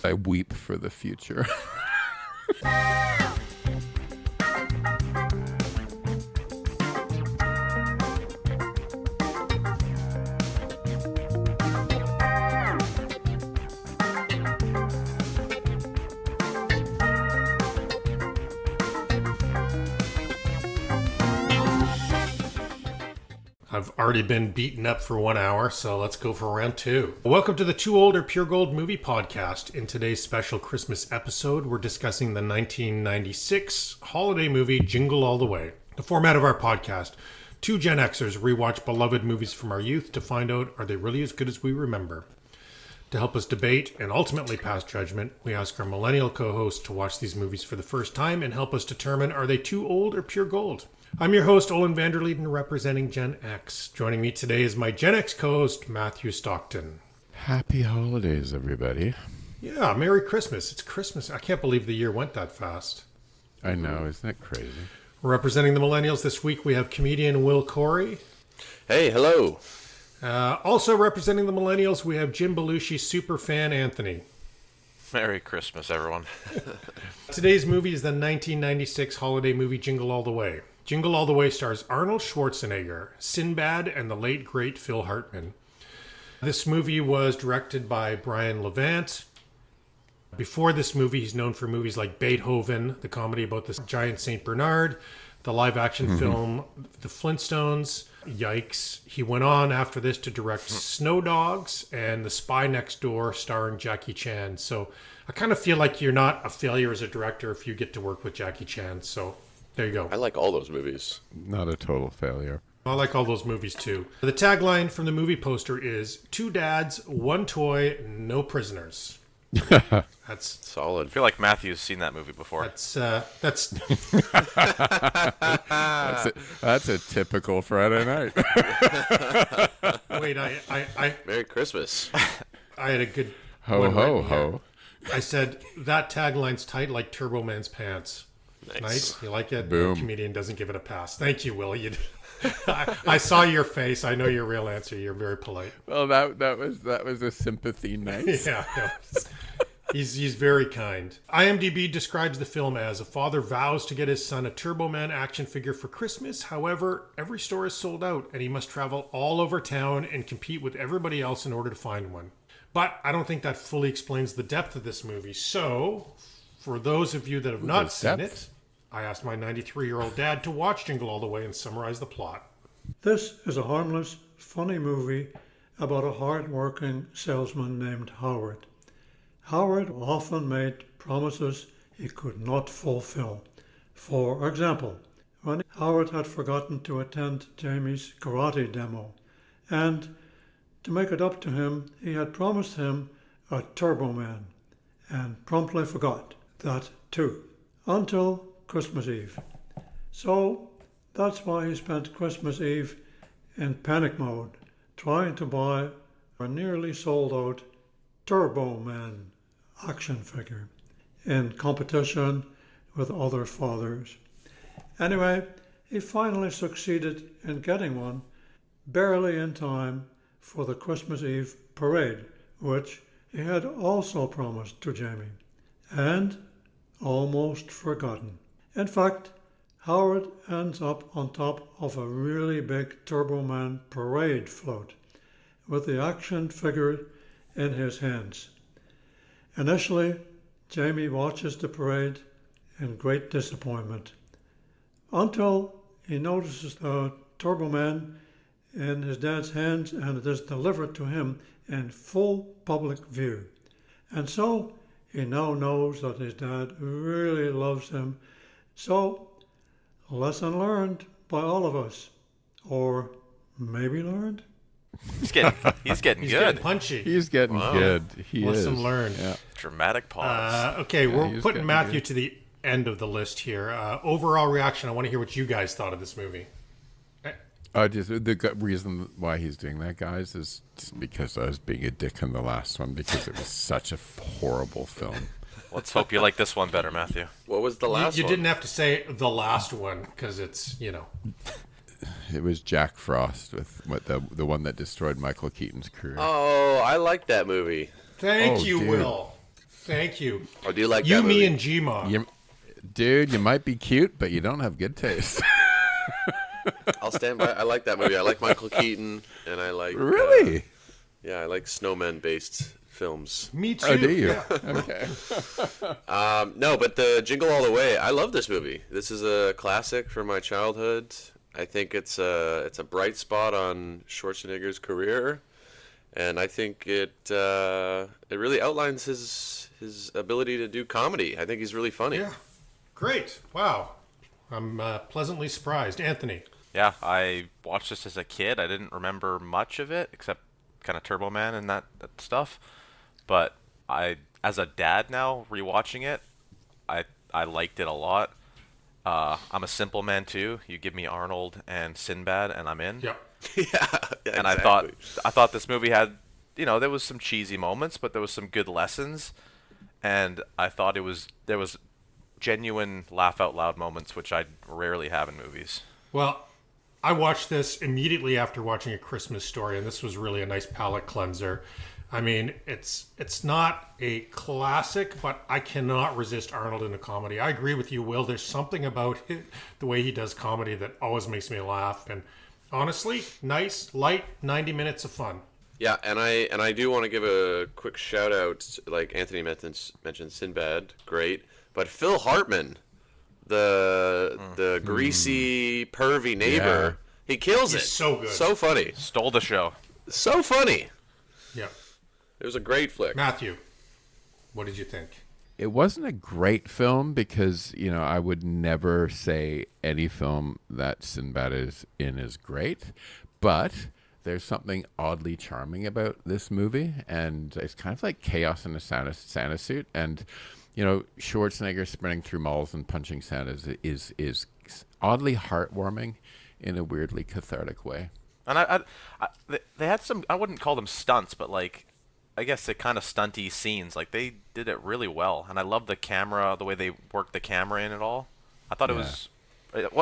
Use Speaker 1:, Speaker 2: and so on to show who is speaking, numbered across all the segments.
Speaker 1: I weep for the future.
Speaker 2: I've already been beaten up for 1 hour, so let's go for round two. Welcome to the Too Old or Pure Gold Movie Podcast. In today's special Christmas episode, we're discussing the 1996 holiday movie Jingle All The Way. The format of our podcast: two Gen Xers rewatch beloved movies from our youth to find out, are they really as good as we remember? To help us debate and ultimately pass judgment, we ask our millennial co-hosts to watch these movies for the first time and help us determine, are they too old or pure gold? I'm your host, Olen Vanderleeden, representing Gen X. Joining me today is my Gen X co-host, Mathew Stockton.
Speaker 1: Happy holidays, everybody.
Speaker 2: Yeah, Merry Christmas. It's Christmas. I can't believe the year went that fast.
Speaker 1: I know, isn't that crazy?
Speaker 2: Representing the millennials this week, we have comedian Will Corry.
Speaker 3: Hey, hello.
Speaker 2: Also representing the millennials, we have Jim Belushi superfan Anthony.
Speaker 3: Merry Christmas, everyone.
Speaker 2: Today's movie is the 1996 holiday movie Jingle All The Way. Jingle All The Way stars Arnold Schwarzenegger, Sinbad, and the late, great Phil Hartman. This movie was directed by Brian Levant. Before this movie, he's known for movies like Beethoven, the comedy about the giant St. Bernard, the live-action film The Flintstones. Yikes. He went on after this to direct Snow Dogs and The Spy Next Door, starring Jackie Chan. So I kind of feel like you're not a failure as a director if you get to work with Jackie Chan. So there you go.
Speaker 3: I like all those movies.
Speaker 1: Not a total failure.
Speaker 2: I like all those movies too. The tagline from the movie poster is 2 dads, 1 toy, no prisoners. That's
Speaker 3: solid.
Speaker 4: I feel like Mathew's seen that movie before.
Speaker 2: That's
Speaker 1: That's a typical Friday night.
Speaker 2: Wait, I
Speaker 3: Merry Christmas.
Speaker 2: I had a good
Speaker 1: Ho,
Speaker 2: one
Speaker 1: ho,
Speaker 2: written here.
Speaker 1: ho.
Speaker 2: I said that tagline's tight like Turbo Man's pants.
Speaker 3: Nice.
Speaker 2: You like it?
Speaker 1: Boom.
Speaker 2: The comedian doesn't give it a pass. Thank you, Will. I saw your face. I know your real answer. You're very polite.
Speaker 1: Well, that was a sympathy nice.
Speaker 2: Yeah, no, he's very kind. IMDb describes the film as: a father vows to get his son a Turbo Man action figure for Christmas. However, every store is sold out, and he must travel all over town and compete with everybody else in order to find one. But I don't think that fully explains the depth of this movie. So, for those of you that have not seen it, I asked my 93-year-old dad to watch Jingle All The Way and summarize the plot.
Speaker 5: This is a harmless, funny movie about a hard-working salesman named Howard. Howard often made promises he could not fulfill. For example, when Howard had forgotten to attend Jamie's karate demo, and to make it up to him, he had promised him a Turbo Man, and promptly forgot that too, until Christmas Eve. So that's why he spent Christmas Eve in panic mode, trying to buy a nearly sold out Turbo Man action figure in competition with other fathers. Anyway, he finally succeeded in getting one, barely in time for the Christmas Eve parade, which he had also promised to Jamie, and almost forgotten. In fact, Howard ends up on top of a really big Turbo Man parade float with the action figure in his hands. Initially, Jamie watches the parade in great disappointment until he notices the Turbo Man in his dad's hands, and it is delivered to him in full public view. And so he now knows that his dad really loves him. So, lesson learned by all of us. Or maybe learned?
Speaker 4: He's getting
Speaker 2: He's
Speaker 4: good.
Speaker 2: getting punchy.
Speaker 1: He's getting good. He
Speaker 2: Lesson
Speaker 1: is.
Speaker 2: learned.
Speaker 1: Yeah.
Speaker 4: Dramatic pause.
Speaker 2: Okay, we're
Speaker 1: he's
Speaker 2: putting
Speaker 1: getting
Speaker 2: Mathew
Speaker 1: good.
Speaker 2: to the end of the list here. Overall reaction, I want to hear what you guys thought of this movie.
Speaker 1: Just the reason why he's doing that, guys, is just because I was being a dick in the last one because it was such a horrible film.
Speaker 4: Let's hope you like this one better, Matthew.
Speaker 3: What was the last
Speaker 2: You
Speaker 3: one?
Speaker 2: didn't have to say the last one because it's,
Speaker 1: It was Jack Frost with the one that destroyed Michael Keaton's career.
Speaker 3: Oh, I like that movie.
Speaker 2: Thank
Speaker 1: Oh,
Speaker 2: you,
Speaker 1: dude.
Speaker 2: Will. Thank you.
Speaker 3: I do like
Speaker 2: You,
Speaker 3: that movie.
Speaker 2: me, and Gma.
Speaker 1: Dude, you might be cute, but you don't have good taste.
Speaker 3: I'll stand by. I like that movie. I like Michael Keaton, and I like
Speaker 1: Really?
Speaker 3: I like snowman-based films.
Speaker 2: Me too.
Speaker 1: Oh, do you?
Speaker 2: Yeah.
Speaker 1: Okay.
Speaker 3: No, but the Jingle All the Way. I love this movie. This is a classic from my childhood. I think it's a bright spot on Schwarzenegger's career, and I think it really outlines his ability to do comedy. I think he's really funny.
Speaker 2: Yeah. Great. Wow. I'm pleasantly surprised. Anthony.
Speaker 4: Yeah, I watched this as a kid. I didn't remember much of it except kind of Turbo Man and that stuff. But as a dad now, rewatching it, I liked it a lot. I'm a simple man too. You give me Arnold and Sinbad, and I'm in.
Speaker 2: Yep.
Speaker 3: Yeah,
Speaker 4: And
Speaker 3: exactly.
Speaker 4: I thought this movie had, there was some cheesy moments, but there was some good lessons, and I thought there was genuine laugh out loud moments, which I rarely have in movies.
Speaker 2: Well, I watched this immediately after watching A Christmas Story, and this was really a nice palate cleanser. I mean, it's not a classic, but I cannot resist Arnold in a comedy. I agree with you, Will. There's something about the way he does comedy that always makes me laugh. And honestly, nice, light, 90 minutes of fun.
Speaker 3: Yeah, and I do want to give a quick shout out. Like Anthony mentioned Sinbad, great, but Phil Hartman, the greasy, pervy neighbor, he kills
Speaker 2: He's
Speaker 3: it.
Speaker 2: so good.
Speaker 3: So funny,
Speaker 4: Stole the show.
Speaker 3: so funny.
Speaker 2: Yeah.
Speaker 3: It was a great flick.
Speaker 2: Matthew, what did you think?
Speaker 1: It wasn't a great film because, I would never say any film that Sinbad is in is great, but there's something oddly charming about this movie, and it's kind of like chaos in a Santa suit, and Schwarzenegger sprinting through malls and punching Santas is oddly heartwarming in a weirdly cathartic way.
Speaker 4: And they had some, I wouldn't call them stunts, but like, I guess they're kind of stunty scenes. Like they did it really well, and I love the camera, the way they worked the camera in it all. I thought it was,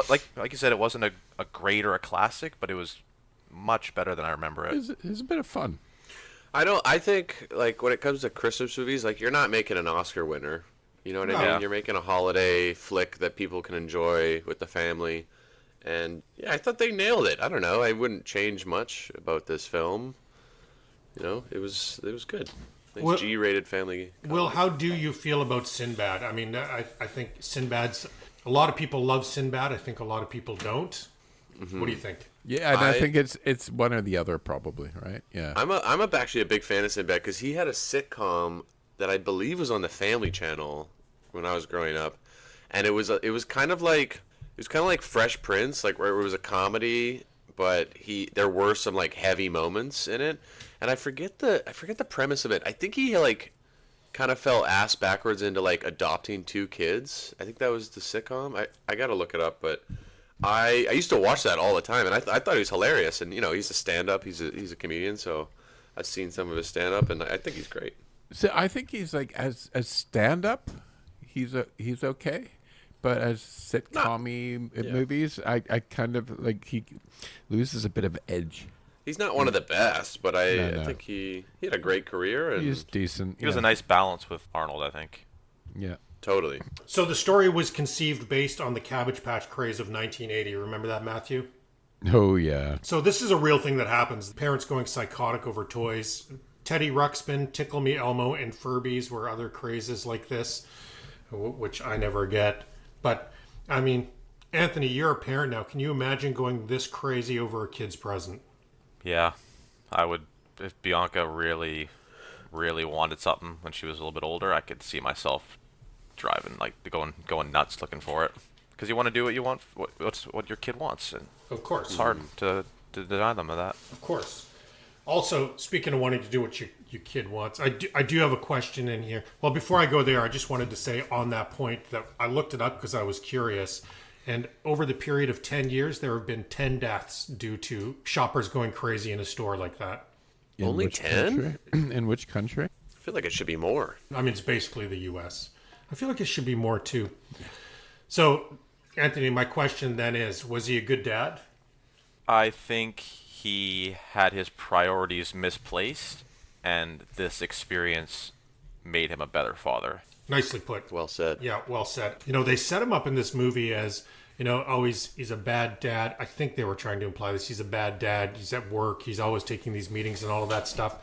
Speaker 4: like you said, it wasn't a great or a classic, but it was much better than I remember it.
Speaker 1: It was a bit of fun.
Speaker 3: I think like when it comes to Christmas movies, like you're not making an Oscar winner. You know what I mean?
Speaker 4: Yeah.
Speaker 3: You're making a holiday flick that people can enjoy with the family. And yeah, I thought they nailed it. I don't know. I wouldn't change much about this film. It was good. Nice
Speaker 2: Well-
Speaker 3: G-rated family.
Speaker 2: Will, how do you feel about Sinbad? I mean, I think Sinbad's... A lot of people love Sinbad. I think a lot of people don't. What do you think?
Speaker 1: Yeah, and I think it's one or the other probably, right? Yeah.
Speaker 3: I'm actually a big fan of Sinbad because he had a sitcom that I believe was on the Family Channel when I was growing up, and it was kind of like Fresh Prince, like where it was a comedy, but there were some like heavy moments in it, and I forget the premise of it. I think he like kind of fell ass backwards into like adopting two kids. I think that was the sitcom. I gotta look it up, but I used to watch that all the time, and I thought he was hilarious. And he's a stand-up, he's a comedian, so I've seen some of his stand-up, and I think he's great.
Speaker 1: So I think he's like as stand-up, he's okay, but as sitcom-y movies, I kind of like he loses a bit of edge.
Speaker 3: He's not one of the best, but I
Speaker 1: No.
Speaker 3: think he had a great career, and
Speaker 1: He's decent.
Speaker 4: He was a nice balance with Arnold, I think.
Speaker 1: Yeah.
Speaker 3: totally.
Speaker 2: So the story was conceived based on the Cabbage Patch craze of 1980. Remember that, Matthew?
Speaker 1: Oh yeah.
Speaker 2: So this is a real thing that happens. Parents going psychotic over toys. Teddy Ruxpin, Tickle Me Elmo, and Furbies were other crazes like this, which I never get. But, I mean, Anthony, you're a parent now. Can you imagine going this crazy over a kid's present?
Speaker 4: Yeah, I would. If Bianca really, really wanted something when she was a little bit older, I could see myself driving, like going nuts looking for it. Because you want to do what you want, what your kid wants, and
Speaker 2: Of course.
Speaker 4: it's hard to deny them of that.
Speaker 2: Of course. Also, speaking of wanting to do what your kid wants, I do have a question in here. Well, before I go there, I just wanted to say on that point that I looked it up because I was curious. And over the period of 10 years, there have been 10 deaths due to shoppers going crazy in a store like that.
Speaker 3: Only
Speaker 1: which
Speaker 3: 10?
Speaker 1: country? In which country?
Speaker 3: I feel like it should be more.
Speaker 2: I mean, it's basically the U.S. I feel like it should be more, too. So, Anthony, my question then is, was he a good dad?
Speaker 4: I think he had his priorities misplaced, and this experience made him a better father.
Speaker 2: Nicely put.
Speaker 3: Well said.
Speaker 2: Yeah, well said. They set him up in this movie as, he's a bad dad. I think they were trying to imply this. He's a bad dad. He's at work. He's always taking these meetings and all of that stuff.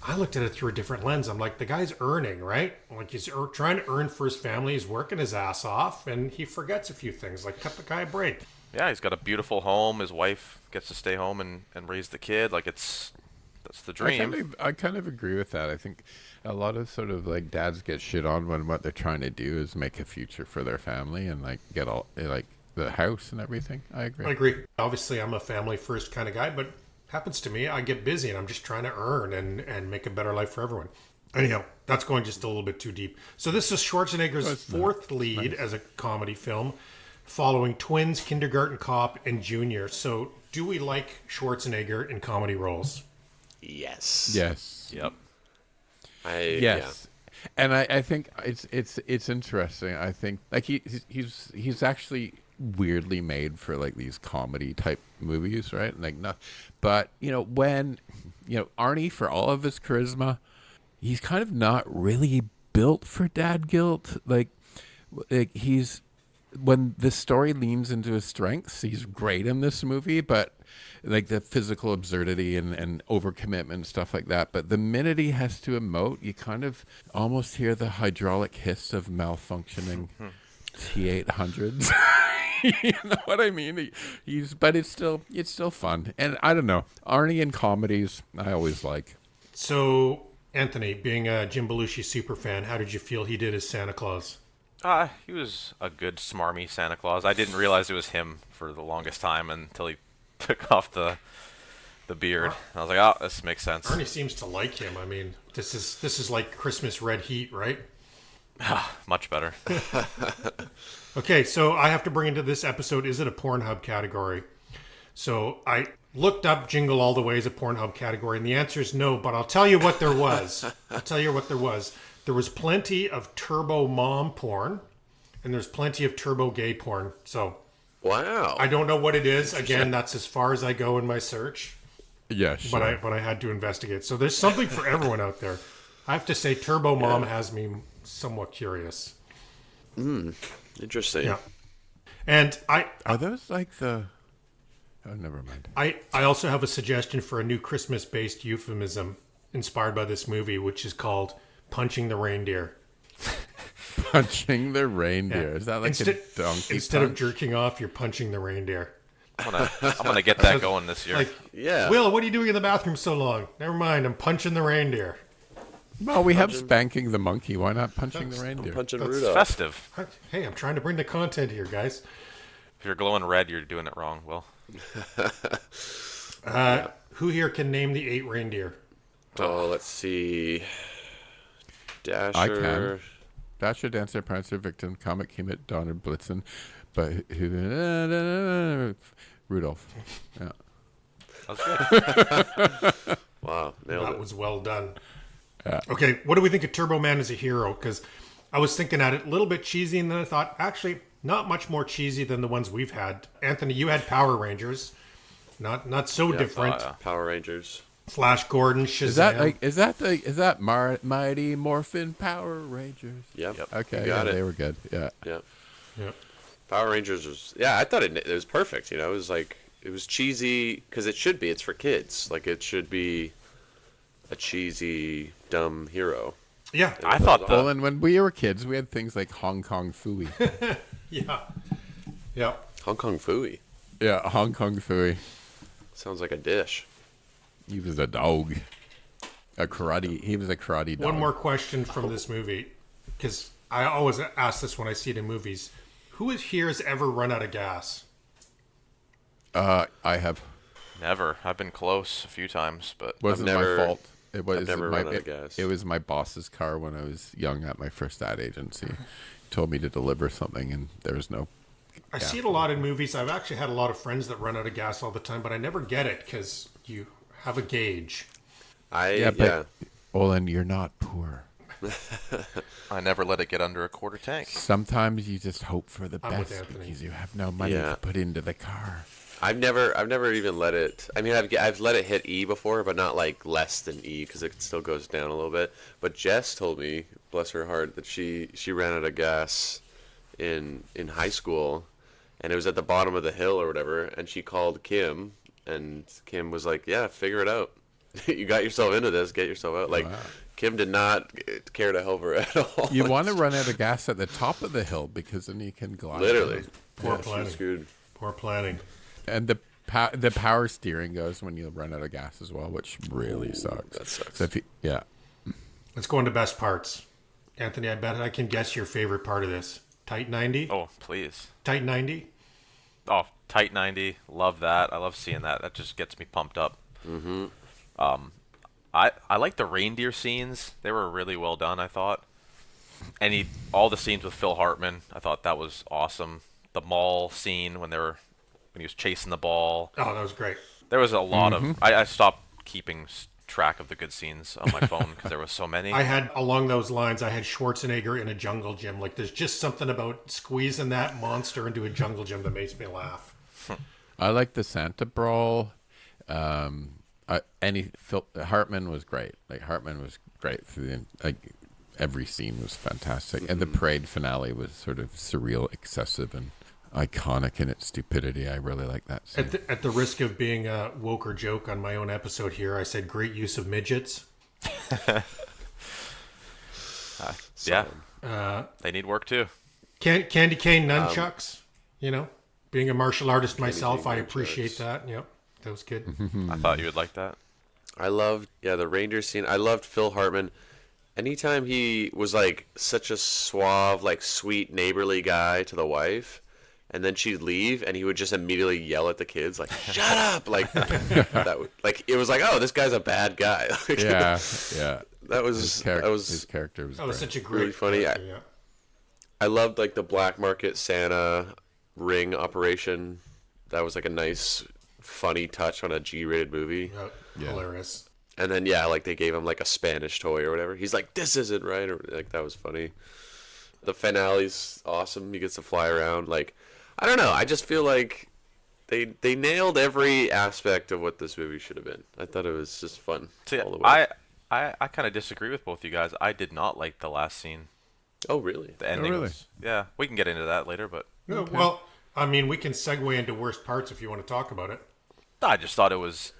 Speaker 2: I looked at it through a different lens. I'm like, the guy's earning, right? Like, he's trying to earn for his family. He's working his ass off, and he forgets a few things. Like, cut the guy a break.
Speaker 4: Yeah, he's got a beautiful home. His wife gets to stay home and raise the kid. Like, that's the dream.
Speaker 1: I kind of agree with that. I think a lot of sort of like dads get shit on when what they're trying to do is make a future for their family and like get all like the house and everything. I agree.
Speaker 2: Obviously, I'm a family first kind of guy, but happens to me, I get busy and I'm just trying to earn and make a better life for everyone. Anyhow, that's going just a little bit too deep. So this is Schwarzenegger's fourth lead as a comedy film, following Twins, Kindergarten Cop, and Junior. So do we like Schwarzenegger in comedy roles?
Speaker 3: Yes.
Speaker 1: Yes.
Speaker 4: Yep.
Speaker 1: Yes. Yeah. And I think it's interesting. I think like he's actually weirdly made for like these comedy type movies, right? Like not, but when Arnie, for all of his charisma, he's kind of not really built for dad guilt. Like he's, when the story leans into his strengths, he's great in this movie, but like the physical absurdity and overcommitment and stuff like that. But the minute he has to emote, you kind of almost hear the hydraulic hiss of malfunctioning T-800s. You know what I mean? But it's still fun. And I don't know, Arnie in comedies, I always like.
Speaker 2: So, Anthony, being a Jim Belushi super fan, how did you feel he did as Santa Claus?
Speaker 4: He was a good, smarmy Santa Claus. I didn't realize it was him for the longest time until he took off the beard. I was like, oh, this makes sense.
Speaker 2: Arnie seems to like him. I mean, this is like Christmas red heat, right?
Speaker 4: Much better.
Speaker 2: Okay, so I have to bring into this episode, is it a Pornhub category? So I looked up Jingle All The Way as a Pornhub category, and the answer is no, but I'll tell you what there was. There was plenty of turbo mom porn, and there's plenty of turbo gay porn. So,
Speaker 3: wow.
Speaker 2: I don't know what it is. Again, that's as far as I go in my search.
Speaker 1: Yeah, sure.
Speaker 2: But I had to investigate. So there's something for everyone out there. I have to say, turbo mom has me somewhat curious.
Speaker 3: Interesting.
Speaker 2: Yeah. And
Speaker 1: are those like the... Oh, never mind.
Speaker 2: I also have a suggestion for a new Christmas-based euphemism inspired by this movie, which is called punching the reindeer.
Speaker 1: Punching the reindeer. Yeah. Is that like a donkey
Speaker 2: Instead
Speaker 1: punch?
Speaker 2: of jerking off, you're punching the reindeer.
Speaker 4: I'm gonna get that going this year.
Speaker 2: Like,
Speaker 3: yeah.
Speaker 2: Will, what are you doing in the bathroom so long? Never mind, I'm punching the reindeer.
Speaker 1: Well, we have spanking the monkey. Why not punching the reindeer?
Speaker 3: Punching
Speaker 4: It's
Speaker 3: Rudolph.
Speaker 4: festive.
Speaker 2: Hey, I'm trying to bring the content here, guys.
Speaker 4: If you're glowing red, you're doing it wrong, Will.
Speaker 2: Who here can name the 8 reindeer?
Speaker 3: Oh, let's see. Dasher.
Speaker 1: I can. Dasher, Dancer, Prancer, Victim, Comet, Kemet, Donner, Blitzen, but who? Rudolph. Yeah.
Speaker 4: That's good.
Speaker 3: Wow, nailed it.
Speaker 2: That was well done.
Speaker 1: Yeah.
Speaker 2: Okay, what do we think of Turbo Man as a hero? Because I was thinking at it a little bit cheesy, and then I thought, actually, not much more cheesy than the ones we've had. Anthony, you had Power Rangers. Not so different.
Speaker 3: Power Rangers.
Speaker 2: Flash Gordon, Shazam.
Speaker 1: Is that Mighty Morphin Power Rangers?
Speaker 3: Yep.
Speaker 1: Okay,
Speaker 3: Got it.
Speaker 1: They were good. Yeah.
Speaker 3: Yep.
Speaker 2: Yep.
Speaker 3: Power Rangers was, I thought it was perfect. It was like, it was cheesy because it should be. It's for kids. Like, it should be a cheesy, dumb hero.
Speaker 2: Yeah.
Speaker 4: I thought
Speaker 1: Well, and when we were kids, we had things like Hong Kong Phooey.
Speaker 2: Yeah. Yeah.
Speaker 3: Hong Kong Phooey.
Speaker 1: Yeah, Hong Kong Phooey.
Speaker 3: Sounds like a dish.
Speaker 1: He was a dog. He was a karate dog.
Speaker 2: One more question from this movie, because I always ask this when I see it in movies. Who here has ever run out of gas?
Speaker 1: I have.
Speaker 4: Never. I've been close a few times, but
Speaker 1: Wasn't
Speaker 3: never-
Speaker 1: my fault. It was
Speaker 3: I've never
Speaker 1: my,
Speaker 3: run out of gas.
Speaker 1: It was my boss's car when I was young at my first ad agency. He told me to deliver something, and there was no.
Speaker 2: I see it a lot in movies. I've actually had a lot of friends that run out of gas all the time, but I never get it because you have a gauge.
Speaker 1: But Olen, you're not poor.
Speaker 4: I never let it get under a quarter tank.
Speaker 1: Sometimes you just hope for the
Speaker 2: I'm with
Speaker 1: best
Speaker 2: Anthony.
Speaker 1: because you have no money to put into the car.
Speaker 3: I've never even let it. I mean, I've let it hit E before, but not like less than E because it still goes down a little bit. But Jess told me, bless her heart, that she ran out of gas in high school, and it was at the bottom of the hill or whatever. And she called Kim, and Kim was like, "Yeah, figure it out. You got yourself into this. Get yourself out." Like, wow. Kim did not care to help her at all.
Speaker 1: You want to run out of gas at the top of the hill because then you can glide.
Speaker 3: Literally,
Speaker 2: poor planning.
Speaker 3: Screwed.
Speaker 2: Poor planning.
Speaker 1: And the power steering goes when you run out of gas as well, which really sucks.
Speaker 3: That sucks.
Speaker 1: So yeah.
Speaker 2: Let's go into best parts. Anthony, I bet I can guess your favorite part of this. Tight 90?
Speaker 4: Oh, please.
Speaker 2: Tight 90?
Speaker 4: Oh, Tight 90. Love that. I love seeing that. That just gets me pumped up.
Speaker 3: Mm-hmm.
Speaker 4: I like the reindeer scenes. They were really well done, I thought. All the scenes with Phil Hartman, I thought that was awesome. The mall scene when he was chasing the ball.
Speaker 2: Oh, that was great.
Speaker 4: There was a lot of... I stopped keeping track of the good scenes on my phone because there was so many.
Speaker 2: I had, along those lines, I had Schwarzenegger in a jungle gym. Like, there's just something about squeezing that monster into a jungle gym that makes me laugh.
Speaker 1: I like the Santa brawl. Phil Hartman was great. Like, Hartman was great through every scene was fantastic. And the parade finale was sort of surreal, excessive, and iconic in its stupidity. I really like that scene.
Speaker 2: At the risk of being a woke or joke on my own episode here, I said great use of midgets.
Speaker 4: Yeah. They need work too.
Speaker 2: Candy cane nunchucks. Being a martial artist myself, I appreciate that. Yep, that was good.
Speaker 4: I thought you would like that.
Speaker 3: I loved, the reindeer scene. I loved Phil Hartman. Anytime he was like such a suave, like sweet, neighborly guy to the wife, and then she'd leave, and he would just immediately yell at the kids, like "Shut up!" Like it was like, oh, this guy's a bad guy.
Speaker 1: Yeah.
Speaker 3: That was
Speaker 1: his character was.
Speaker 2: That was such a great,
Speaker 3: really funny. I loved like the black market Santa ring operation. That was like a nice, funny touch on a G-rated movie.
Speaker 2: Hilarious.
Speaker 3: And then like they gave him like a Spanish toy or whatever. He's like, "This isn't right," or like that was funny. The finale's awesome. He gets to fly around. Like, I don't know. I just feel like they nailed every aspect of what this movie should have been. I thought it was just fun all the way.
Speaker 4: I kind of disagree with both you guys. I did not like the last scene.
Speaker 3: Oh, really?
Speaker 4: The ending.
Speaker 1: really?
Speaker 4: Was, yeah, we can get into that later, but...
Speaker 2: Okay. Well, I mean, we can segue into worst parts if you want to talk about it.
Speaker 4: I just thought it was...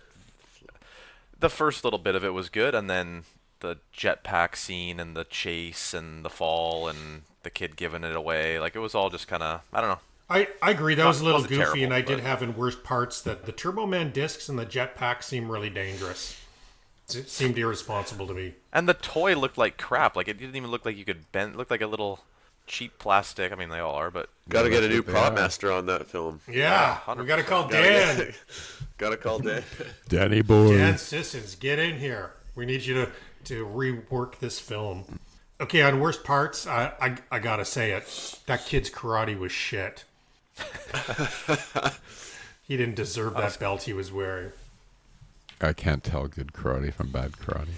Speaker 4: The first little bit of it was good, and then the jetpack scene and the chase and the fall and the kid giving it away. Like, it was all just kind of... I don't know.
Speaker 2: I agree. That was a little goofy,
Speaker 4: terrible,
Speaker 2: and I did have in worst parts that the Turbo Man discs and the jetpack seem really dangerous. It seemed irresponsible to me.
Speaker 4: And the toy looked like crap. Like, it didn't even look like you could bend. It looked like a little cheap plastic. I mean, they all are, but...
Speaker 3: Got to get a new prop master on that film.
Speaker 2: Yeah, we got to call Dan.
Speaker 3: Got to call Dan.
Speaker 1: Danny boy.
Speaker 2: Dan Sissons, get in here. We need you to rework this film. Okay, on worst parts, I got to say it. That kid's karate was shit. He didn't deserve that belt he was wearing.
Speaker 1: I can't tell good karate from bad karate.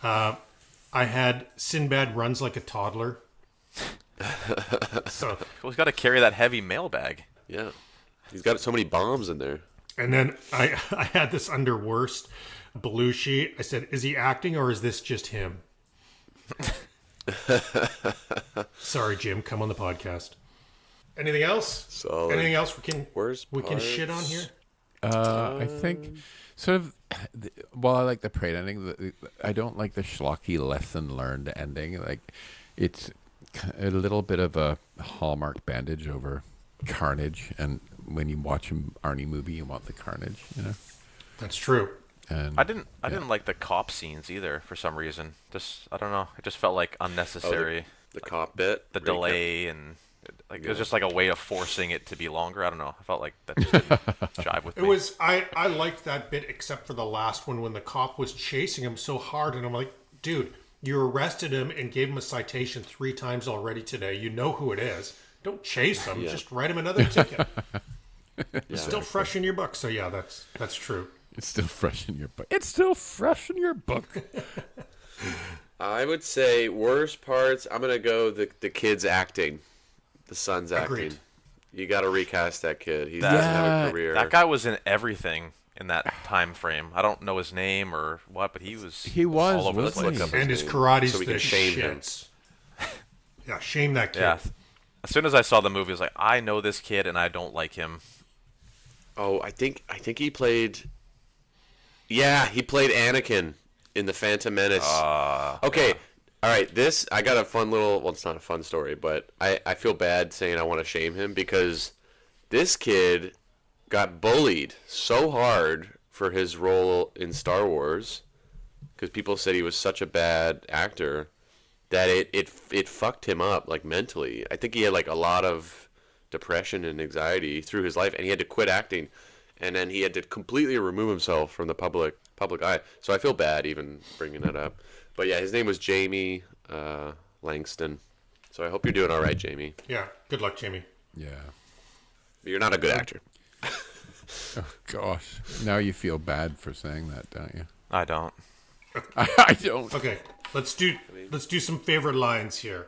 Speaker 2: I had Sinbad runs like a toddler. So,
Speaker 4: well, he's got to carry that heavy mailbag.
Speaker 3: Yeah. He's got so many bombs in there.
Speaker 2: And then I had this under worst, Belushi. I said, is he acting or is this just him? Sorry, Jim. Come on the podcast. Anything else?
Speaker 3: Solid.
Speaker 2: Anything else we can shit on here?
Speaker 1: I think sort of. While I like the parade ending, I don't like the schlocky lesson learned ending. Like, it's a little bit of a Hallmark bandage over carnage, and when you watch an Arnie movie, you want the carnage.
Speaker 2: That's true.
Speaker 1: And
Speaker 4: I didn't like the cop scenes either for some reason. Just I don't know. It just felt like unnecessary.
Speaker 3: The cop bit.
Speaker 4: The delay and. It was just like a way of forcing it to be longer. I don't know. I felt like that just didn't jive with me.
Speaker 2: I liked that bit except for the last one when the cop was chasing him so hard, and I'm like, dude, you arrested him and gave him a citation 3 times already today. You know who it is. Don't chase him. Yeah. Just write him another ticket. It's still fresh in your book. So yeah, that's true.
Speaker 1: It's still fresh in your book. It's still fresh in your book.
Speaker 3: I would say worst parts. I'm gonna go the kids acting. The son's acting.
Speaker 2: Agreed.
Speaker 3: You got to recast that kid. He
Speaker 4: That-
Speaker 3: doesn't have a career.
Speaker 4: That guy was in everything in that time frame. I don't know his name or what, but he was all over the
Speaker 1: wasn't
Speaker 4: place.
Speaker 1: he?
Speaker 3: Look up
Speaker 2: And his
Speaker 3: name
Speaker 2: karate's
Speaker 3: so we
Speaker 2: the
Speaker 3: can shame him.
Speaker 2: shits. Yeah, shame that kid.
Speaker 4: Yeah. As soon as I saw the movie, I was like, I know this kid and I don't like him.
Speaker 3: Oh, I think he played. Yeah, he played Anakin in the Phantom Menace. Okay, all right. This I got a fun little. Well, it's not a fun story, but I feel bad saying I want to shame him because this kid got bullied so hard for his role in Star Wars because people said he was such a bad actor that it fucked him up like mentally. I think he had like a lot of depression and anxiety through his life, and he had to quit acting, and then he had to completely remove himself from the public eye. So I feel bad even bringing that up. But yeah, his name was Jamie Langston. So I hope you're doing all right, Jamie.
Speaker 2: Yeah, good luck, Jamie.
Speaker 1: Yeah.
Speaker 3: But you're not a good actor.
Speaker 1: Oh gosh. Now you feel bad for saying that, don't you?
Speaker 4: I don't.
Speaker 1: I don't.
Speaker 2: Okay, let's do some favorite lines here.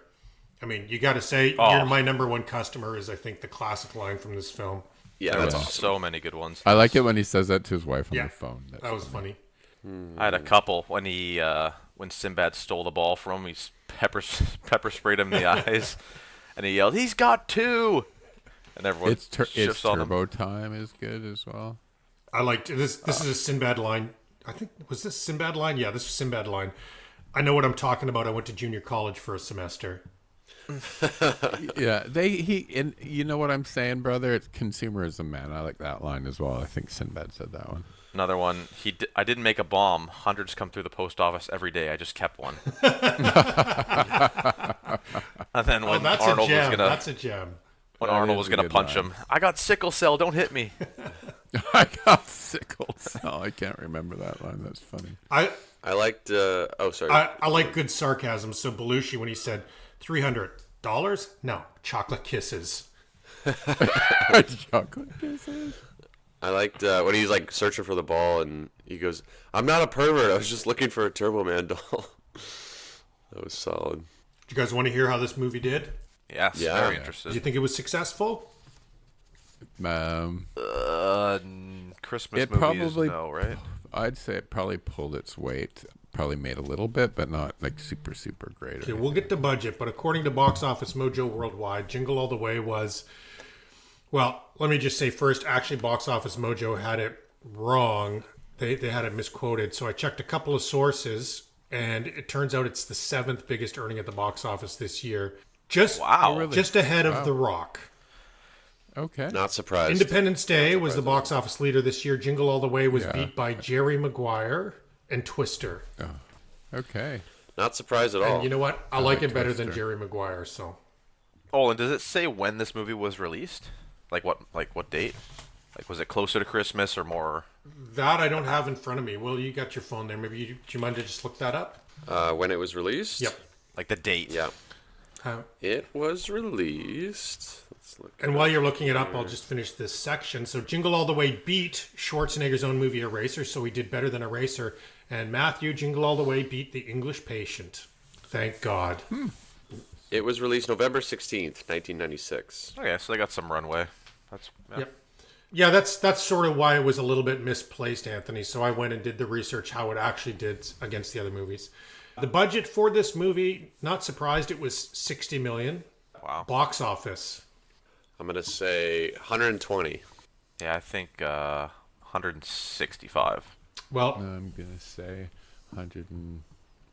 Speaker 2: I mean, you got to say
Speaker 4: Oh.
Speaker 2: you're my number one customer is I think the classic line from this film.
Speaker 3: Yeah,
Speaker 4: There
Speaker 3: that's
Speaker 4: was
Speaker 3: awesome.
Speaker 4: so many good ones.
Speaker 1: I like it when he says that to his wife on
Speaker 2: Yeah,
Speaker 1: the phone. That's
Speaker 2: that was funny.
Speaker 4: I had a couple when when Sinbad stole the ball from him. He pepper sprayed him in the eyes, and he yelled, "He's got two!" And everyone
Speaker 1: It's
Speaker 4: shifts on him.
Speaker 1: turbo time is good as well.
Speaker 2: I liked this. This is a Sinbad line. I think was this Sinbad line? Yeah, this was Sinbad line. I know what I'm talking about. I went to junior college for a semester.
Speaker 1: Yeah, and you know what I'm saying, brother? It's consumerism, man. I like that line as well. I think Sinbad said that one.
Speaker 4: Another one. I didn't make a bomb. Hundreds come through the post office every day. I just kept one. And then when
Speaker 2: That's
Speaker 4: Arnold
Speaker 2: a
Speaker 4: was
Speaker 2: gem.
Speaker 4: gonna
Speaker 2: That's a gem.
Speaker 4: when
Speaker 1: That
Speaker 4: Arnold
Speaker 1: is
Speaker 4: was
Speaker 1: a
Speaker 4: gonna
Speaker 1: good
Speaker 4: punch
Speaker 1: line.
Speaker 4: him, I got sickle cell. Don't hit me.
Speaker 1: I got sickle cell. I can't remember that line. That's funny.
Speaker 3: I liked. Oh, sorry.
Speaker 2: I like good sarcasm. So Belushi when he said $300, no chocolate kisses.
Speaker 1: Chocolate kisses.
Speaker 3: I liked when he's like searching for the ball and he goes, "I'm not a pervert. I was just looking for a Turbo Man doll." That was solid.
Speaker 2: Do you guys want to hear how this movie did?
Speaker 4: Yes,
Speaker 3: Yeah.
Speaker 4: very
Speaker 3: Yeah.
Speaker 4: interested.
Speaker 2: Do you think it was successful?
Speaker 4: Christmas
Speaker 1: It
Speaker 4: movies,
Speaker 1: probably-
Speaker 4: no, right?
Speaker 1: I'd say it probably pulled its weight. Probably made a little bit, but not like super, super great.
Speaker 2: Okay, we'll get to budget, but according to Box Office Mojo Worldwide, Jingle All the Way was, well, let me just say first, actually Box Office Mojo had it wrong. They had it misquoted. So I checked a couple of sources, and it turns out it's the 7th biggest earning at the box office this year. Just,
Speaker 4: Wow.
Speaker 1: really?
Speaker 2: just ahead of The Rock.
Speaker 1: Okay.
Speaker 3: Not surprised.
Speaker 2: Independence Day was the box office leader this year. Jingle All the Way was
Speaker 1: Yeah.
Speaker 2: beat by Jerry Maguire and Twister.
Speaker 1: Okay.
Speaker 3: Not surprised at all.
Speaker 2: And you know what? I like
Speaker 1: like
Speaker 2: it better than
Speaker 1: Twister.
Speaker 2: Jerry Maguire, so.
Speaker 4: Oh, and does it say when this movie was released? Like what date? Like was it closer to Christmas or more?
Speaker 2: That I don't have in front of me. Will, you got your phone there. Maybe do you mind to just look that up?
Speaker 3: When it was released?
Speaker 2: Yep.
Speaker 4: Like the date?
Speaker 3: Yeah.
Speaker 2: Uh,
Speaker 3: It was released. Let's look.
Speaker 2: and while you're looking it up, I'll just finish this section. So Jingle All the Way beat Schwarzenegger's own movie Eraser, so he did better than Eraser. And Mathew, Jingle All the Way beat The English Patient. Thank God.
Speaker 3: It was released November 16th, 1996.
Speaker 4: Okay, so they got some runway. That's yeah.
Speaker 2: Yep. Yeah, that's sort of why it was a little bit misplaced, Anthony. So I went and did the research how it actually did against the other movies. The budget for this movie, not surprised, it was $60 million.
Speaker 4: Wow.
Speaker 2: Box office.
Speaker 3: I'm going to say 120.
Speaker 4: Yeah, I think 165.
Speaker 2: Well,
Speaker 1: I'm gonna say 100 and.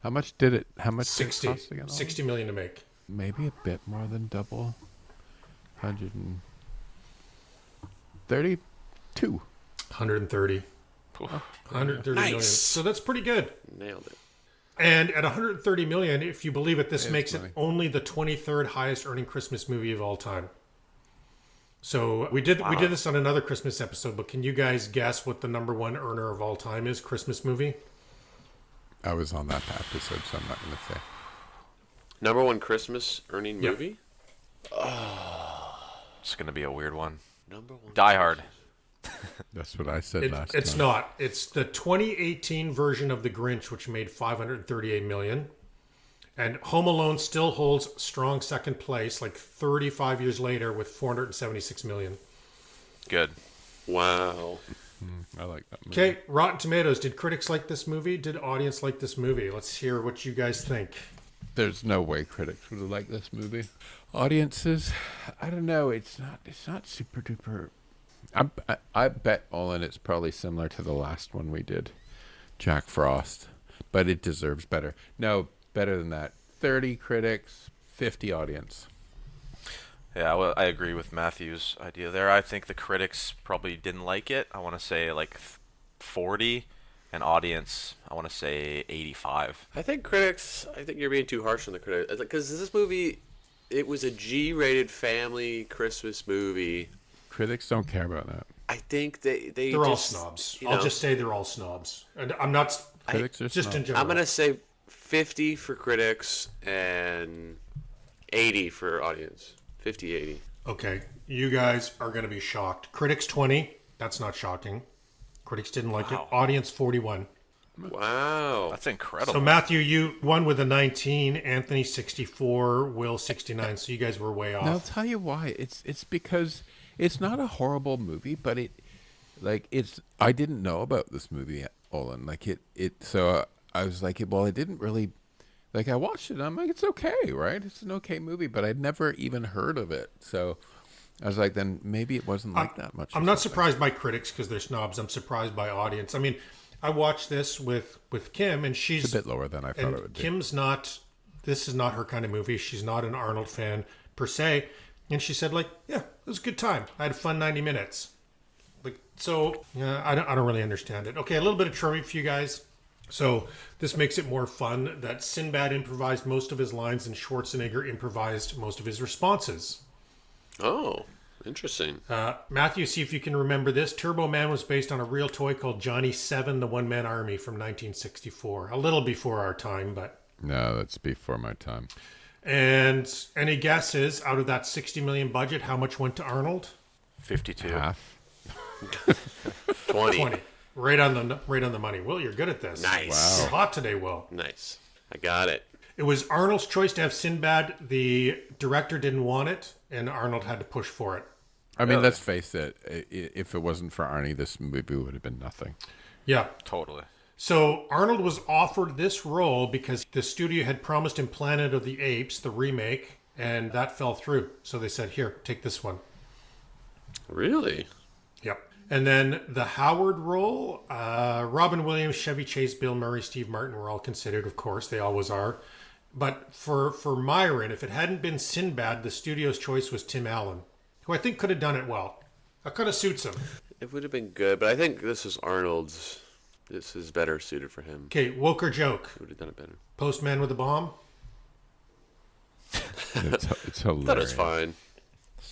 Speaker 1: How much did it? How much
Speaker 2: 60,
Speaker 1: did it cost again?
Speaker 2: 60 million to make.
Speaker 1: Maybe a bit more than double. 132.
Speaker 2: 130. 130 million. So that's pretty good.
Speaker 3: Nailed it.
Speaker 2: And at 130 million, if you believe it, this
Speaker 1: It's
Speaker 2: makes
Speaker 1: money.
Speaker 2: it only the 23rd highest earning Christmas movie of all time. So we did this on another Christmas episode, but can you guys guess what the number one earner of all time is? Christmas movie?
Speaker 1: I was on that episode, so I'm not gonna say.
Speaker 3: Number one Christmas earning
Speaker 2: Yep.
Speaker 3: movie?
Speaker 4: It's gonna be a weird one.
Speaker 3: Number one.
Speaker 4: Die Hard.
Speaker 1: That's what I said last
Speaker 2: It's
Speaker 1: time.
Speaker 2: not. It's the 2018 version of The Grinch, which made 538 million. And Home Alone still holds strong second place, like 35 years later, with 476 million.
Speaker 4: Good.
Speaker 3: Wow.
Speaker 1: I like that movie.
Speaker 2: Okay, Rotten Tomatoes. Did critics like this movie? Did audience like this movie? Let's hear what you guys think.
Speaker 1: There's no way critics would have liked this movie. Audiences, I don't know. It's not super duper. I bet Olen it's probably similar to the last one we did, Jack Frost, but it deserves better. No, better than that. 30 critics, 50 audience.
Speaker 4: Yeah, well, I agree with Matthew's idea there. I think the critics probably didn't like it. I want to say like 40, and audience, I want to say 85.
Speaker 3: I think you're being too harsh on the critics. Because this movie, it was a G-rated family Christmas movie.
Speaker 1: Critics don't care about that.
Speaker 3: I think they're
Speaker 2: all snobs. I'll just say they're all snobs. And I'm not...
Speaker 1: Critics are
Speaker 2: just
Speaker 1: snobs.
Speaker 2: in general.
Speaker 3: I'm going to say 50 for critics and 80 for audience. 50, 80.
Speaker 2: Okay, you guys are going to be shocked. Critics 20, that's not shocking. Critics didn't like it. Audience 41.
Speaker 3: Wow.
Speaker 4: That's incredible.
Speaker 2: So Matthew, you won with a 19, Anthony 64, Will 69, so you guys were way off.
Speaker 1: Now, I'll tell you why. It's because it's not a horrible movie, but I didn't know about this movie, Olen. So I was like, well, it didn't really, I watched it and I'm like, it's okay, right? It's an okay movie, but I'd never even heard of it. So I was like, then maybe it wasn't that much.
Speaker 2: I'm not surprised by critics because they're snobs. I'm surprised by audience. I mean, I watched this with Kim, and she's
Speaker 1: It's a bit lower than I thought it would be.
Speaker 2: Kim's not, this is not her kind of movie. She's not an Arnold fan per se. And she said, yeah, it was a good time. I had a fun 90 minutes. I don't really understand it. Okay, a little bit of trivia for you guys. So this makes it more fun that Sinbad improvised most of his lines and Schwarzenegger improvised most of his responses.
Speaker 3: Oh, interesting.
Speaker 2: Matthew, see if you can remember this. Turbo Man was based on a real toy called Johnny 7, the One-Man Army from 1964. A little before our time, but...
Speaker 1: No, that's before my time.
Speaker 2: And any guesses, out of that 60 million budget, how much went to Arnold?
Speaker 4: 52.
Speaker 1: Half.
Speaker 3: 20.
Speaker 2: Right on the money. Will, you're good at this.
Speaker 3: Nice.
Speaker 2: You're hot today, Will.
Speaker 3: Nice. I got it.
Speaker 2: It was Arnold's choice to have Sinbad. The director didn't want it, and Arnold had to push for it.
Speaker 1: I mean, let's face it. If it wasn't for Arnie, this movie would have been nothing.
Speaker 2: Yeah.
Speaker 4: Totally.
Speaker 2: So Arnold was offered this role because the studio had promised him Planet of the Apes, the remake, and that fell through. So they said, here, take this one.
Speaker 3: Really?
Speaker 2: Yep. And then the Howard role, Robin Williams, Chevy Chase, Bill Murray, Steve Martin were all considered, of course. They always are. But for Myron, if it hadn't been Sinbad, the studio's choice was Tim Allen, who I think could have done it well. That kind of suits him.
Speaker 3: It would have been good, but I think this is Arnold's. This is better suited for him.
Speaker 2: Okay, woke or joke?
Speaker 3: He would have done it better.
Speaker 2: Postman with a bomb?
Speaker 1: It's hilarious.
Speaker 3: That is fine.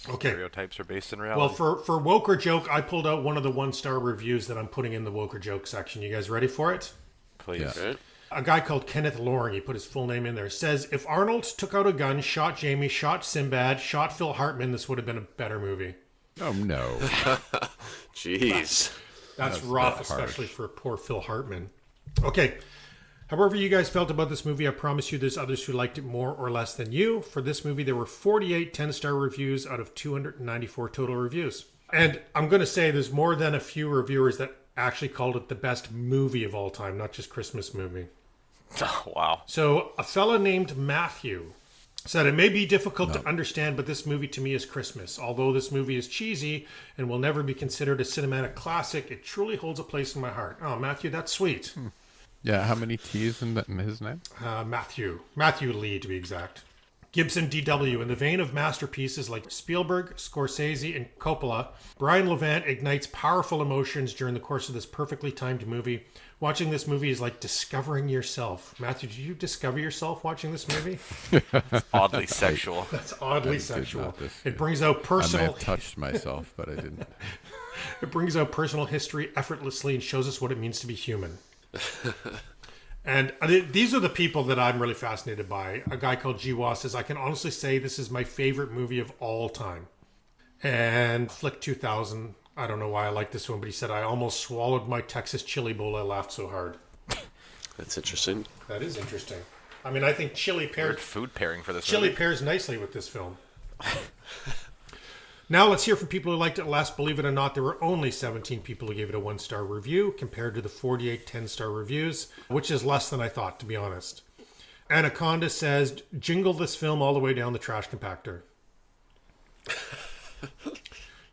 Speaker 2: Okay.
Speaker 4: Stereotypes are based in
Speaker 2: Well,
Speaker 4: reality.
Speaker 2: for woke or joke, I pulled out one of the 1-star reviews that I'm putting in the woke or joke section. You guys ready for it?
Speaker 4: Please.
Speaker 1: Yeah.
Speaker 3: Okay.
Speaker 2: A guy called Kenneth Loring, he put his full name in there, says, if Arnold took out a gun, shot Jamie, shot Sinbad, shot Phil Hartman, this would have been a better movie.
Speaker 1: Oh, no.
Speaker 3: Jeez.
Speaker 2: That's rough,
Speaker 1: not harsh.
Speaker 2: especially for poor Phil Hartman. Okay. However you guys felt about this movie, I promise you there's others who liked it more or less than you. For this movie, there were 48 10-star reviews out of 294 total reviews. And I'm going to say there's more than a few reviewers that actually called it the best movie of all time, not just Christmas movie.
Speaker 4: Oh, wow.
Speaker 2: So a fella named Mathew said, it may be difficult to understand, but this movie to me is Christmas. Although this movie is cheesy and will never be considered a cinematic classic, it truly holds a place in my heart. Oh, Mathew, that's sweet.
Speaker 1: Yeah, how many T's in his name?
Speaker 2: Mathew Lee, to be exact. Gibson DW. In the vein of masterpieces like Spielberg, Scorsese, and Coppola, Brian Levant ignites powerful emotions during the course of this perfectly timed movie. Watching this movie is like discovering yourself. Matthew, did you discover yourself watching this movie?
Speaker 4: Oddly sexual.
Speaker 2: That's oddly
Speaker 1: did
Speaker 2: sexual.
Speaker 1: not this-
Speaker 2: It brings out
Speaker 1: I may
Speaker 2: personal.
Speaker 1: have touched myself, but I didn't.
Speaker 2: It brings out personal history effortlessly and shows us what it means to be human. And these are the people that I'm really fascinated by. A guy called Jiwa says, I can honestly say this is my favorite movie of all time. And Flick 2000, I don't know why I like this one, but he said, I almost swallowed my Texas chili bowl. I laughed so hard.
Speaker 3: That's interesting.
Speaker 2: That is interesting. I mean, I think chili
Speaker 4: Weird food pairing for this
Speaker 2: chili
Speaker 4: movie.
Speaker 2: pairs nicely with this film. Now let's hear from people who liked it less. Believe it or not, there were only 17 people who gave it a 1-star review compared to the 48 10-star reviews, which is less than I thought, to be honest. Anaconda says, jingle this film all the way down the trash compactor.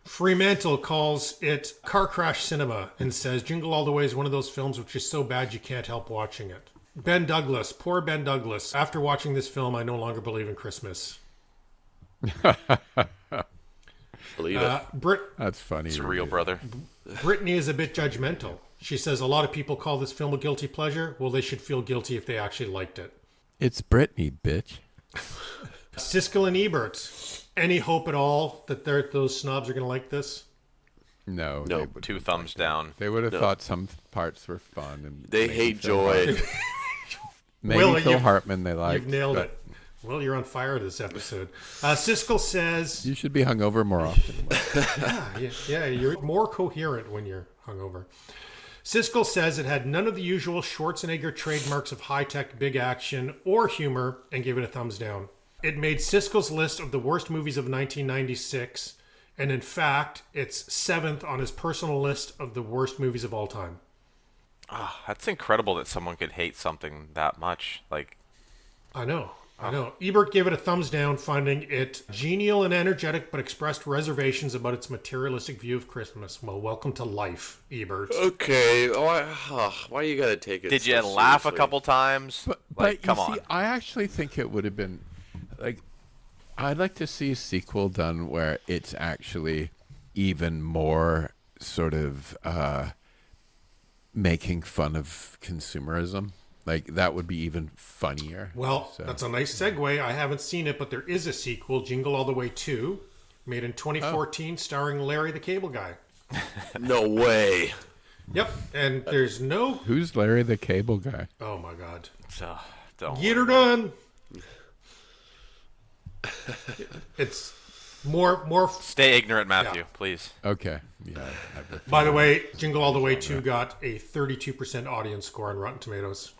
Speaker 2: Fremantle calls it car crash cinema and says, Jingle All The Way is one of those films which is so bad you can't help watching it. Ben Douglas, poor Ben Douglas. After watching this film, I no longer believe in Christmas.
Speaker 3: Believe it.
Speaker 1: That's funny.
Speaker 4: It's real, brother.
Speaker 2: Brittany is a bit judgmental. She says a lot of people call this film a guilty pleasure. Well, they should feel guilty if they actually liked it.
Speaker 1: It's Britney, bitch.
Speaker 2: Siskel and Ebert. Any hope at all that those snobs are going to like this?
Speaker 1: No.
Speaker 3: No.
Speaker 1: They would-
Speaker 4: 2 thumbs down.
Speaker 1: They would have thought some parts were fun. And
Speaker 3: They
Speaker 1: maybe
Speaker 3: hate
Speaker 1: Phil
Speaker 3: joy.
Speaker 1: Hartman- Maybe
Speaker 2: Will,
Speaker 1: Phil
Speaker 2: you've-
Speaker 1: Hartman they like.
Speaker 2: You've nailed
Speaker 1: but
Speaker 2: it. Well, you're on fire this episode. Siskel says...
Speaker 1: You should be hungover more often.
Speaker 2: Yeah, you're more coherent when you're hungover. Siskel says it had none of the usual Schwarzenegger trademarks of high-tech, big action, or humor, and gave it a thumbs down. It made Siskel's list of the worst movies of 1996, and in fact, it's 7th on his personal list of the worst movies of all time.
Speaker 4: That's incredible that someone could hate something that much. Like,
Speaker 2: I know. Ebert gave it a thumbs down, finding it genial and energetic, but expressed reservations about its materialistic view of Christmas. Well, welcome to life, Ebert.
Speaker 3: Okay. Why you gotta take it?
Speaker 4: did you
Speaker 3: so
Speaker 4: laugh a
Speaker 3: seriously?
Speaker 4: couple times?
Speaker 1: But
Speaker 4: Like, come
Speaker 1: you
Speaker 4: on.
Speaker 1: see, I actually think it would have been like I'd like to see a sequel done where it's actually even more sort of making fun of consumerism. Like that would be even funnier.
Speaker 2: Well,
Speaker 1: So-
Speaker 2: that's a nice segue. I haven't seen it, but there is a sequel, Jingle All The Way 2, made in 2014, starring Larry the Cable Guy.
Speaker 3: No way.
Speaker 2: Yep, and there's no...
Speaker 1: Who's Larry the Cable Guy?
Speaker 2: Oh, my God.
Speaker 4: So, don't
Speaker 2: Get her done! It's more...
Speaker 4: Stay ignorant, Matthew,
Speaker 2: Yeah.
Speaker 4: please.
Speaker 1: Okay. Yeah.
Speaker 2: By the way, Jingle All The Way 2 got a 32% audience score on Rotten Tomatoes.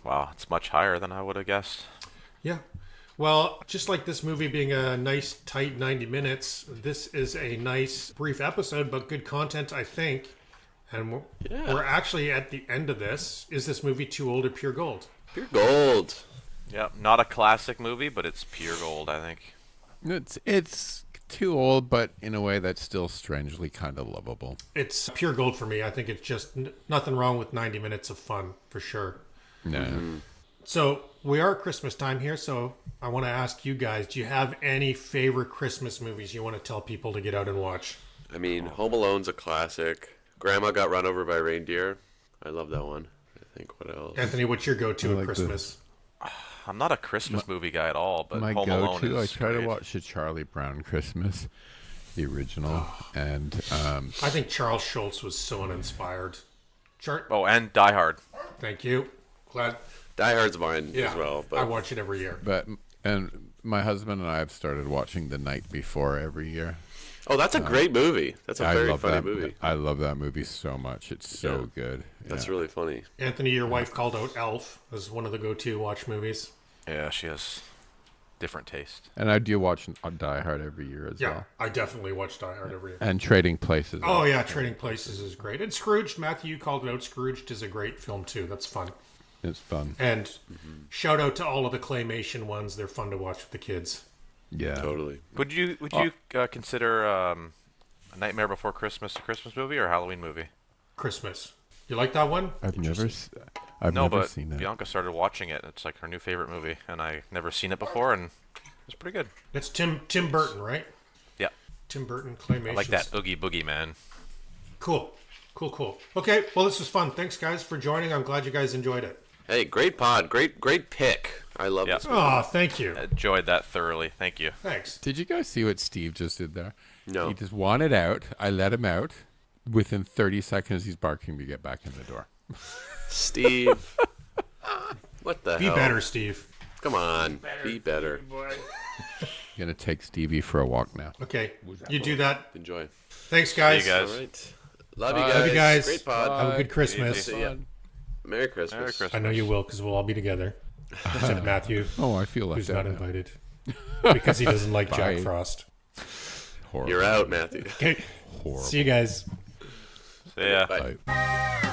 Speaker 4: Wow, it's much higher than I would have guessed.
Speaker 2: Yeah. Well, just like this movie being a nice, tight 90 minutes, this is a nice, brief episode, but good content, I think. And we're actually at the end of this. Is this movie too old or pure gold?
Speaker 3: Pure gold.
Speaker 4: Yeah, not a classic movie, but it's pure gold, I think.
Speaker 1: It's too old, but in a way that's still strangely kind of lovable.
Speaker 2: It's pure gold for me. I think it's just nothing wrong with 90 minutes of fun, for sure.
Speaker 1: No.
Speaker 2: So we are at Christmas time here, so I want to ask you guys, do you have any favorite Christmas movies you want to tell people to get out and watch?
Speaker 3: I mean, Home Alone's a classic. Grandma Got Run Over by Reindeer. I love that one. I think what else?
Speaker 2: Anthony, what's your go-to at
Speaker 1: like
Speaker 2: Christmas?
Speaker 4: I'm not a Christmas movie guy at all, but
Speaker 1: My
Speaker 4: Home Alone
Speaker 1: go-to, I
Speaker 4: is
Speaker 1: try to
Speaker 4: great.
Speaker 1: watch the Charlie Brown Christmas, the original, and
Speaker 2: I think Charles Schultz was so uninspired.
Speaker 4: Oh, and Die Hard.
Speaker 2: Thank you. Glad.
Speaker 3: Die Hard's mine
Speaker 2: Yeah,
Speaker 3: as well. But
Speaker 2: I watch it every year.
Speaker 1: and my husband and I have started watching The Night Before every year.
Speaker 3: oh, that's a great movie. That's a
Speaker 1: I
Speaker 3: very
Speaker 1: love
Speaker 3: funny
Speaker 1: that
Speaker 3: movie.
Speaker 1: I love that movie so much. It's so good.
Speaker 3: That's
Speaker 1: Yeah.
Speaker 3: really funny.
Speaker 2: Anthony, your wife called out Elf as one of the go-to watch movies.
Speaker 4: Yeah, she has different taste.
Speaker 1: And I do watch Die Hard every year as
Speaker 2: Yeah,
Speaker 1: well.
Speaker 2: I definitely watch Die Hard every year.
Speaker 1: And Trading Places.
Speaker 2: Oh, yeah, Trading Places is great. And Scrooged, Matthew, you called it out. Scrooged is a great film, too. That's fun.
Speaker 1: It's fun.
Speaker 2: And shout out to all of the claymation ones. They're fun to watch with the kids.
Speaker 1: Yeah.
Speaker 3: Totally.
Speaker 4: Would you consider A Nightmare Before Christmas a Christmas movie or a Halloween movie?
Speaker 2: Christmas. You like that one?
Speaker 1: I've never
Speaker 4: No, but
Speaker 1: seen it.
Speaker 4: Bianca started watching it. It's like her new favorite movie, and I never seen it before, and it's pretty good.
Speaker 2: It's Tim Burton, right?
Speaker 4: Yeah,
Speaker 2: Tim Burton claymation.
Speaker 4: I like that Oogie Boogie man.
Speaker 2: Cool. Okay, well, this was fun. Thanks, guys, for joining. I'm glad you guys enjoyed it.
Speaker 3: Hey, great pod. Great pick. I love
Speaker 4: Yeah.
Speaker 3: this movie.
Speaker 2: Oh, thank you.
Speaker 4: Enjoyed that thoroughly. Thank you.
Speaker 2: Thanks.
Speaker 1: Did you guys see what Steve just did there?
Speaker 3: No.
Speaker 1: He just wanted out. I let him out. Within 30 seconds, he's barking to get back in the door.
Speaker 3: Steve. What the
Speaker 2: Be
Speaker 3: hell?
Speaker 2: better, Steve.
Speaker 3: Come on. Be better.
Speaker 1: Gonna take Stevie for a walk now.
Speaker 2: Okay, you do that.
Speaker 3: Enjoy.
Speaker 2: Thanks, guys.
Speaker 4: See you guys.
Speaker 3: All right. Love you
Speaker 1: Bye.
Speaker 3: guys.
Speaker 2: Love you guys.
Speaker 3: Great pod.
Speaker 2: Have a good Christmas.
Speaker 3: See ya. Merry Christmas.
Speaker 4: Merry Christmas.
Speaker 2: I know you will, because we'll all be together. Except Matthew,
Speaker 1: Oh, I feel left
Speaker 2: who's
Speaker 1: out
Speaker 2: not
Speaker 1: now.
Speaker 2: invited because he doesn't like Jack
Speaker 1: Bye.
Speaker 2: Frost.
Speaker 1: Horrible.
Speaker 3: You're out, Matthew.
Speaker 2: Okay,
Speaker 1: Horrible.
Speaker 2: see you guys.
Speaker 4: So, yeah.
Speaker 3: Bye.
Speaker 1: Bye.